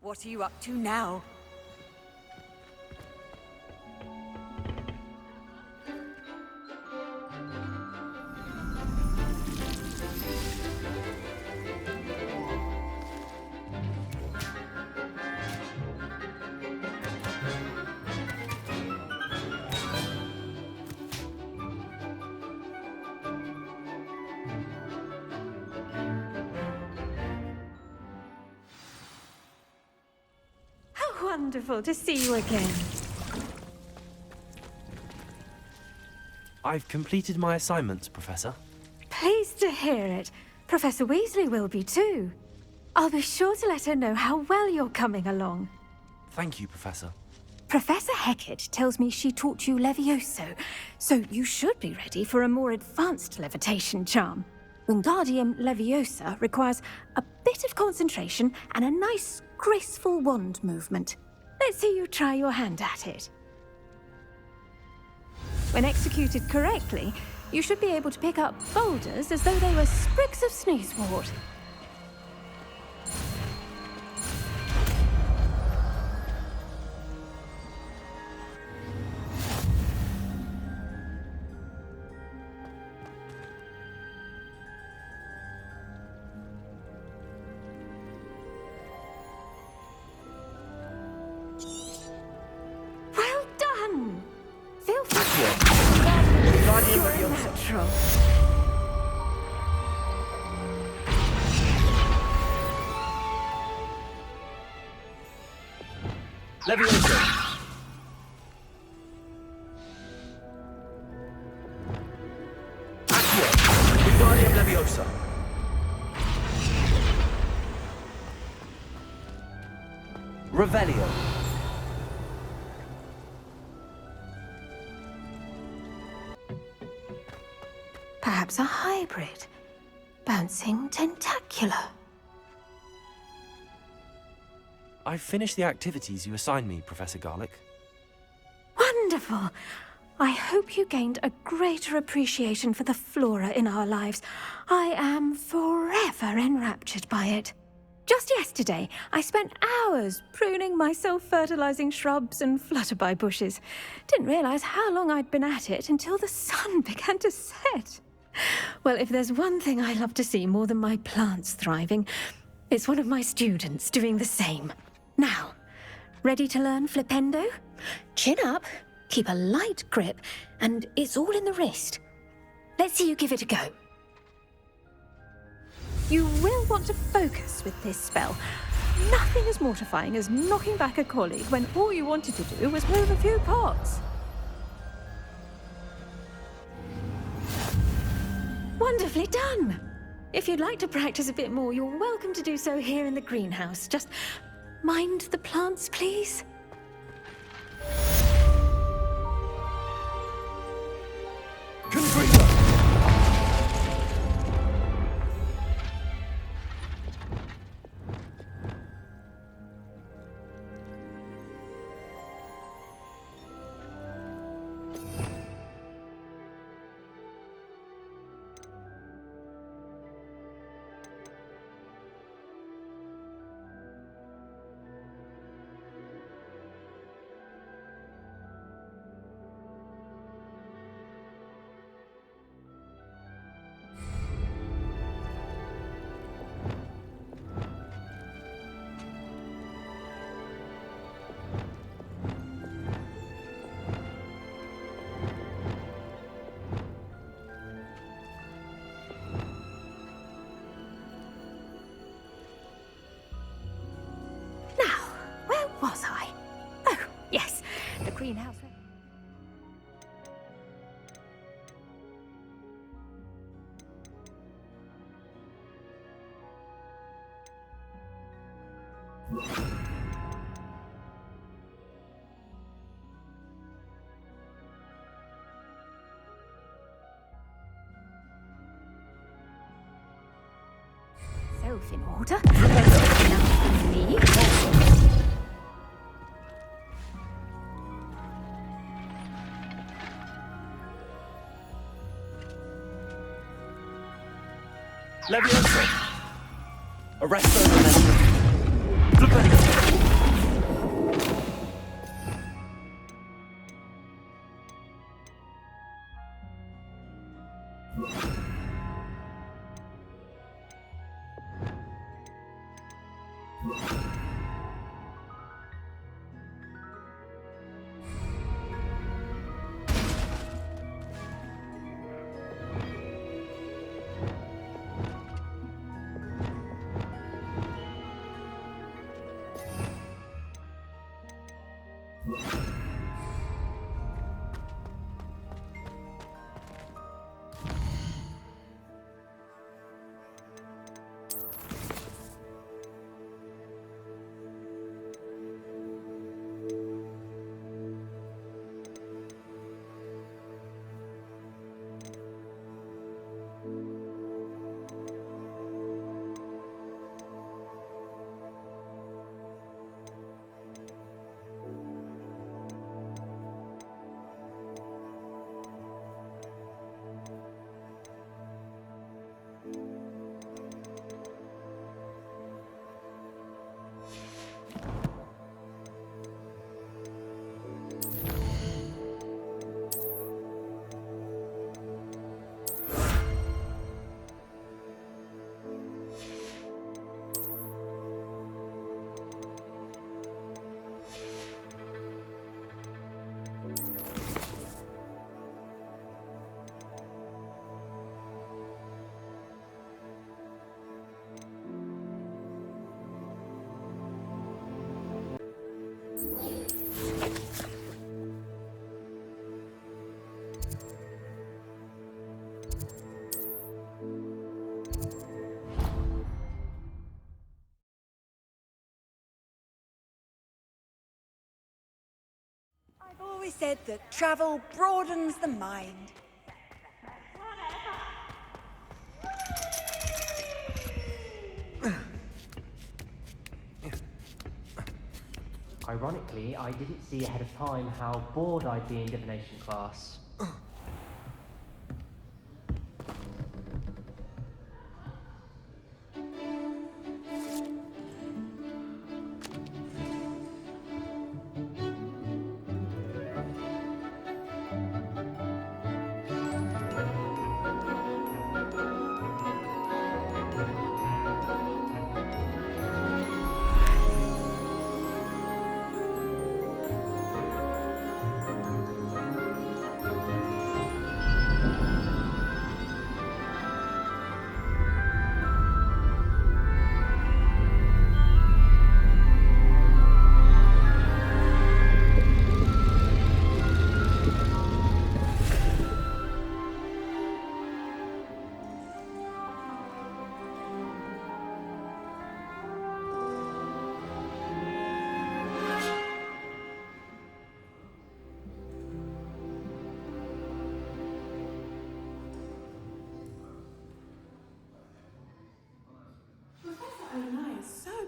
What are you up to now? Wonderful to see you again. I've completed my assignments, Professor. Pleased to hear it. Professor Weasley will be too. I'll be sure to let her know how well you're coming along. Thank you, Professor. Professor Hecat tells me she taught you Leviosa, so you should be ready for a more advanced levitation charm. Wingardium Leviosa requires a bit of concentration and a nice, graceful wand movement. Let's see you try your hand at it. When executed correctly, you should be able to pick up boulders as though they were sprigs of sneezewort. Feel free. You're a natural. Leviosa. Accio. Wingardium Leviosa. Revelio. Perhaps a hybrid. Bouncing tentacular. I've finished the activities you assigned me, Professor Garlick. Wonderful! I hope you gained a greater appreciation for the flora in our lives. I am forever enraptured by it. Just yesterday, I spent hours pruning my self-fertilizing shrubs and flutterby bushes. Didn't realize how long I'd been at it until the sun began to set. Well, if there's one thing I love to see more than my plants thriving, it's one of my students doing the same. Now, ready to learn Flipendo? Chin up, keep a light grip, and it's all in the wrist. Let's see you give it a go. You will want to focus with this spell. Nothing as mortifying as knocking back a colleague when all you wanted to do was move a few pots. Wonderfully done! If you'd like to practice a bit more, you're welcome to do so here in the greenhouse. Just mind the plants, please. Confringo. Was I? Oh, yes, the greenhouse. Self in order. Now for me. Leviosa! Arresto momentum! Flipendo! I've always said that travel broadens the mind. Ironically, I didn't see ahead of time how bored I'd be in divination class.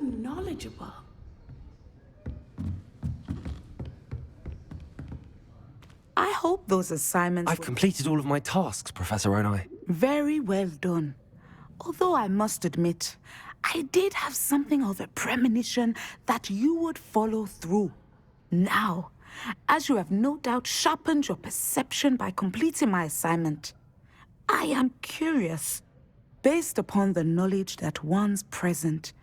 Knowledgeable. I hope those assignments I've completed all of my tasks, Professor Onai. very well done. Although I must admit, I did have something of a premonition that you would follow through. Now, as you have no doubt sharpened your perception by completing my assignment, I am curious. Based upon the knowledge that one's present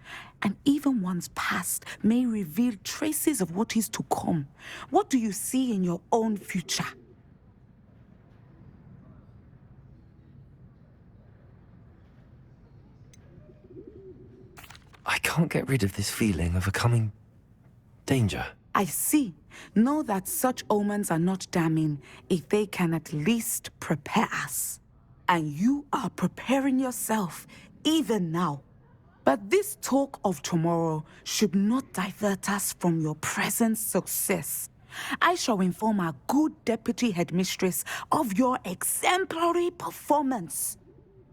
and even one's past may reveal traces of what is to come, what do you see in your own future? I can't get rid of this feeling of a coming danger. I see. Know that such omens are not damning if they can at least prepare us. And you are preparing yourself, even now. But this talk of tomorrow should not divert us from your present success. I shall inform our good deputy headmistress of your exemplary performance.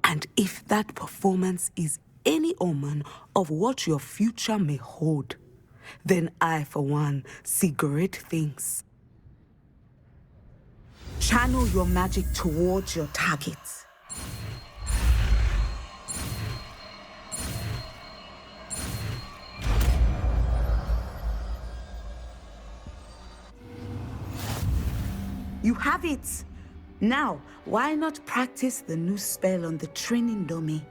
And if that performance is any omen of what your future may hold, then I, for one, see great things. Channel your magic towards your targets. You have it. Now, why not practice the new spell on the training dummy?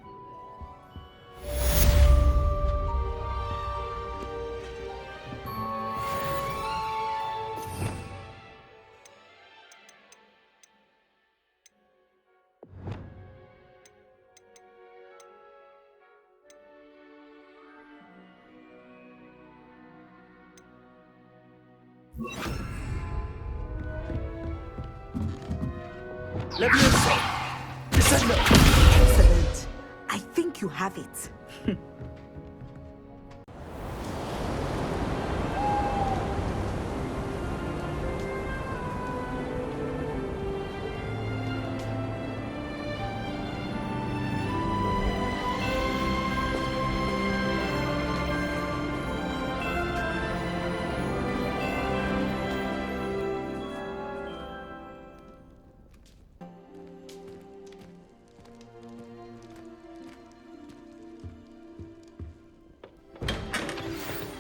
Leviosa! Descendo! Excellent. I think you have it.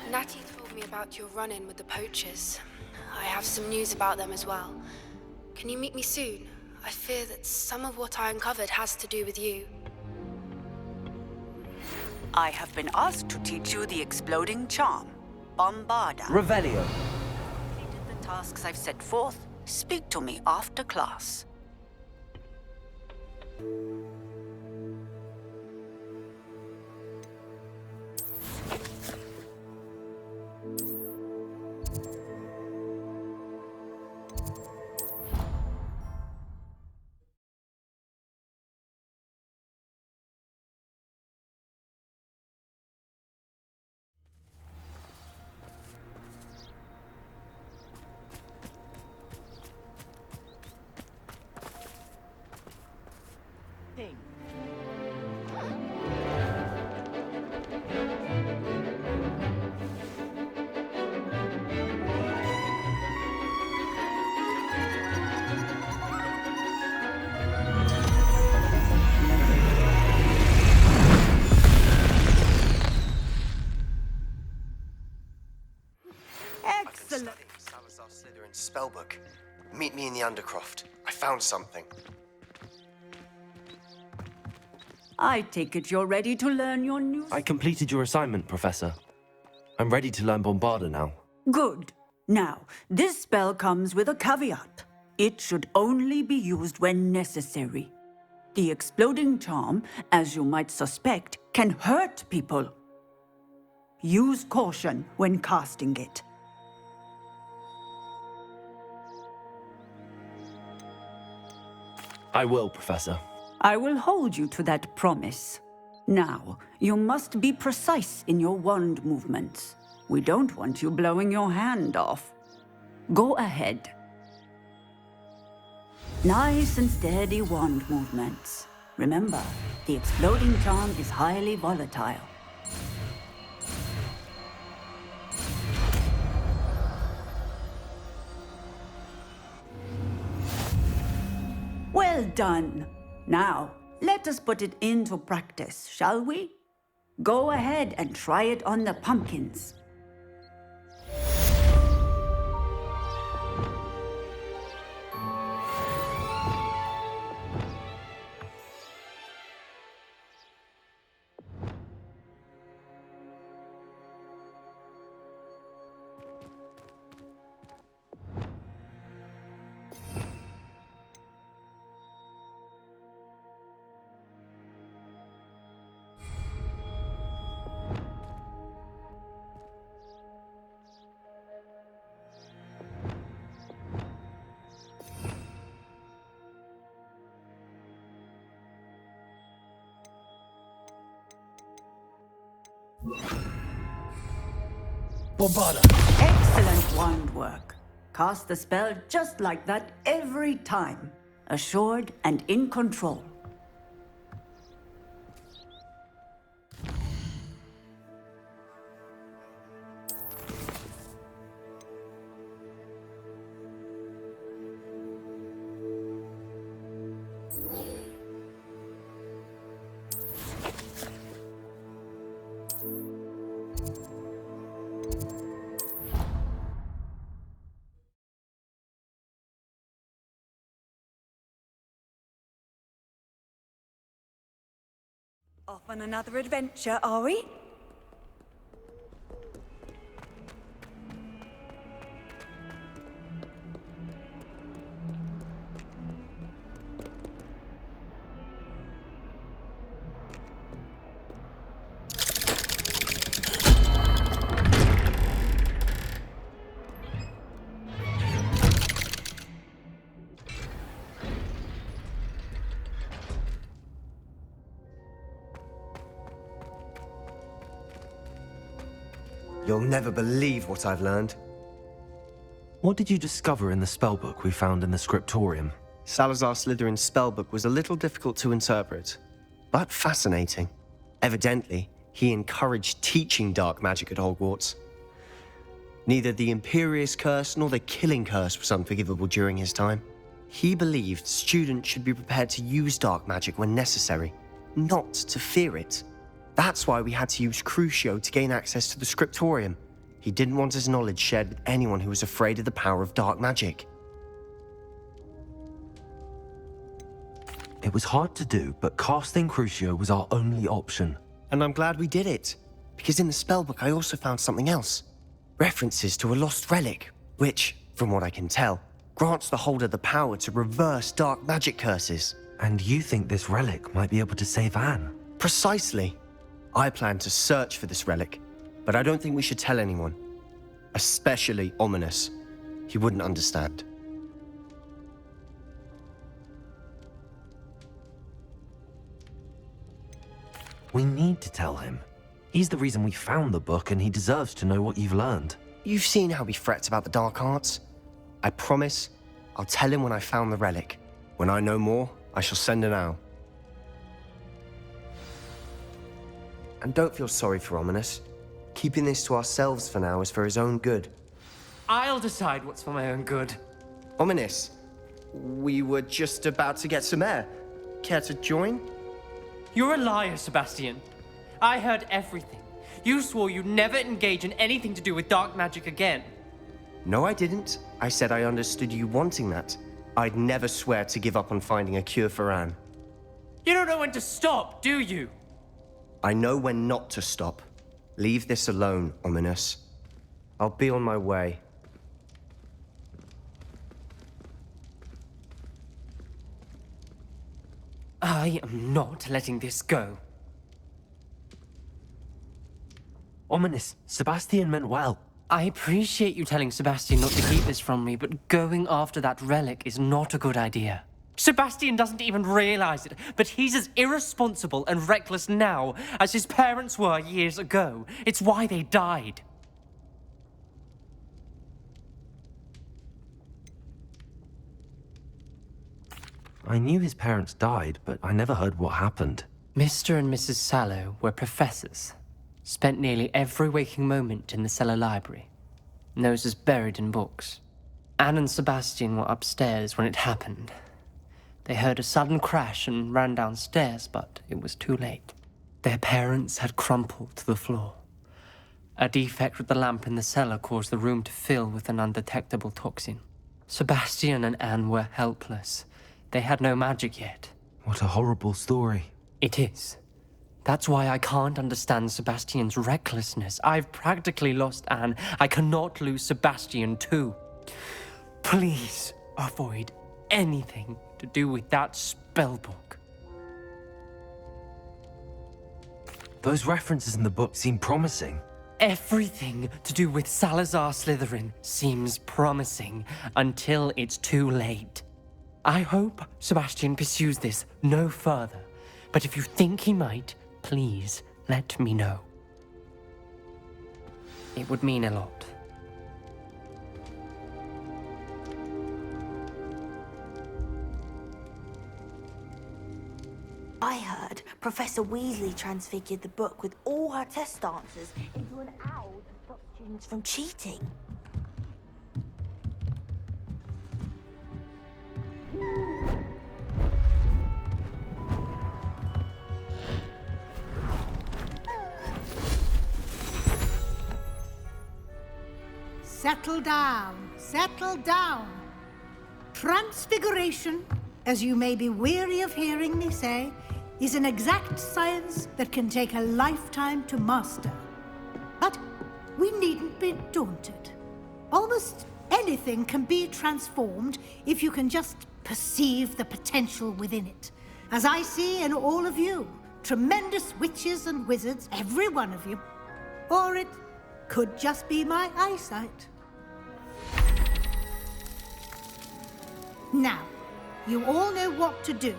Natty told me about your run-in with the poachers. I have some news about them as well. Can you meet me soon? I fear that some of what I uncovered has to do with you. I have been asked to teach you the exploding charm, Bombarda. Revelio. Completed the tasks I've set forth. Speak to me after class. Studying Salazar's Spellbook. Meet me in the Undercroft. I found something. I take it you're ready to learn your new... I completed your assignment, Professor. I'm ready to learn Bombarda now. Good. Now, this spell comes with a caveat. It should only be used when necessary. The exploding charm, as you might suspect, can hurt people. Use caution when casting it. I will, Professor. I will hold you to that promise. Now, you must be precise in your wand movements. We don't want you blowing your hand off. Go ahead. Nice and steady wand movements. Remember, the exploding charm is highly volatile. Well done. Now, let us put it into practice, shall we? Go ahead and try it on the pumpkins. Bombarda! Excellent wand work. Cast the spell just like that every time. Assured and in control. Off on another adventure, are we? You'll never believe what I've learned. What did you discover in the spellbook we found in the scriptorium? Salazar Slytherin's spellbook was a little difficult to interpret, but fascinating. Evidently, he encouraged teaching dark magic at Hogwarts. Neither the Imperious Curse nor the Killing Curse was unforgivable during his time. He believed students should be prepared to use dark magic when necessary, not to fear it. That's why we had to use Crucio to gain access to the scriptorium. He didn't want his knowledge shared with anyone who was afraid of the power of dark magic. It was hard to do, but casting Crucio was our only option. And I'm glad we did it, because in the spellbook I also found something else. References to a lost relic, which, from what I can tell, grants the holder the power to reverse dark magic curses. And you think this relic might be able to save Anne? Precisely. I plan to search for this relic, but I don't think we should tell anyone. Especially Ominous. He wouldn't understand. We need to tell him. He's the reason we found the book, and he deserves to know what you've learned. You've seen how he frets about the dark arts. I promise I'll tell him when I found the relic. When I know more, I shall send an owl. And don't feel sorry for Ominous. Keeping this to ourselves for now is for his own good. I'll decide what's for my own good. Ominous, we were just about to get some air. Care to join? You're a liar, Sebastian. I heard everything. You swore you'd never engage in anything to do with dark magic again. No, I didn't. I said I understood you wanting that. I'd never swear to give up on finding a cure for Anne. You don't know when to stop, do you? I know when not to stop. Leave this alone, Ominous. I'll be on my way. I am not letting this go. Ominous, Sebastian meant well. I appreciate you telling Sebastian not to keep this from me, but going after that relic is not a good idea. Sebastian doesn't even realize it, but he's as irresponsible and reckless now as his parents were years ago. It's why they died. I knew his parents died, but I never heard what happened. Mr. and Mrs. Sallow were professors. Spent nearly every waking moment in the cellar library. Noses buried in books. Anne and Sebastian were upstairs when it happened. They heard a sudden crash and ran downstairs, but it was too late. Their parents had crumpled to the floor. A defect with the lamp in the cellar caused the room to fill with an undetectable toxin. Sebastian and Anne were helpless. They had no magic yet. What a horrible story. It is. That's why I can't understand Sebastian's recklessness. I've practically lost Anne. I cannot lose Sebastian too. Please avoid anything to do with that spellbook. Those references in the book seem promising. Everything to do with Salazar Slytherin seems promising until it's too late. I hope Sebastian pursues this no further, but if you think he might, please let me know. It would mean a lot. I heard Professor Weasley transfigured the book with all her test answers into an owl to stop students from cheating. Settle down, settle down. Transfiguration, as you may be weary of hearing me say, is an exact science that can take a lifetime to master. But we needn't be daunted. Almost anything can be transformed if you can just perceive the potential within it. As I see in all of you, tremendous witches and wizards, every one of you. Or it could just be my eyesight. Now, you all know what to do.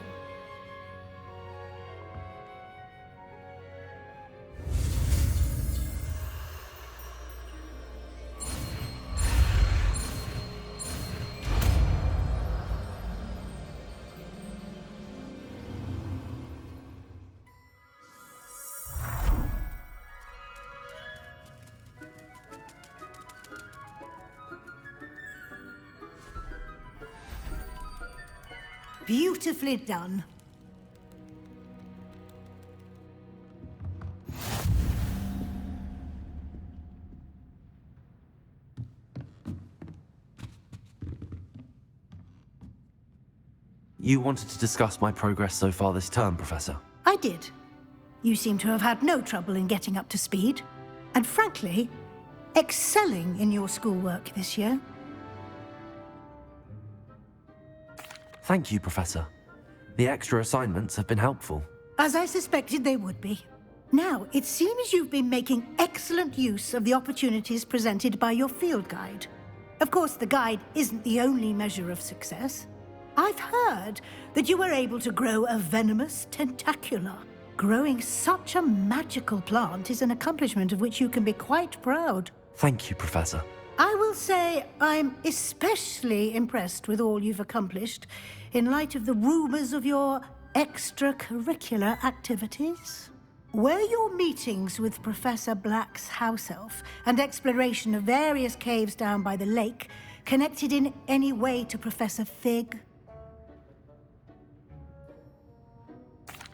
Beautifully done. You wanted to discuss my progress so far this term, Professor? I did. You seem to have had no trouble in getting up to speed. And frankly, excelling in your schoolwork this year. Thank you, Professor. The extra assignments have been helpful. As I suspected they would be. Now, it seems you've been making excellent use of the opportunities presented by your field guide. Of course, the guide isn't the only measure of success. I've heard that you were able to grow a venomous tentacula. Growing such a magical plant is an accomplishment of which you can be quite proud. Thank you, Professor. I will say I'm especially impressed with all you've accomplished in light of the rumors of your extracurricular activities. Were your meetings with Professor Black's house elf and exploration of various caves down by the lake connected in any way to Professor Fig?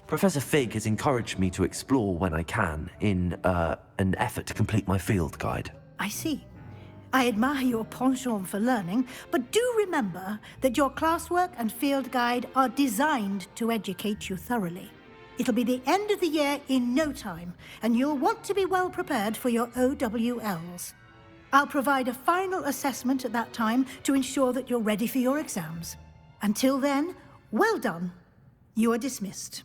Professor Fig has encouraged me to explore when I can in an effort to complete my field guide. I see. I admire your penchant for learning, but do remember that your classwork and field guide are designed to educate you thoroughly. It'll be the end of the year in no time, and you'll want to be well prepared for your OWLs. I'll provide a final assessment at that time to ensure that you're ready for your exams. Until then, well done. You are dismissed.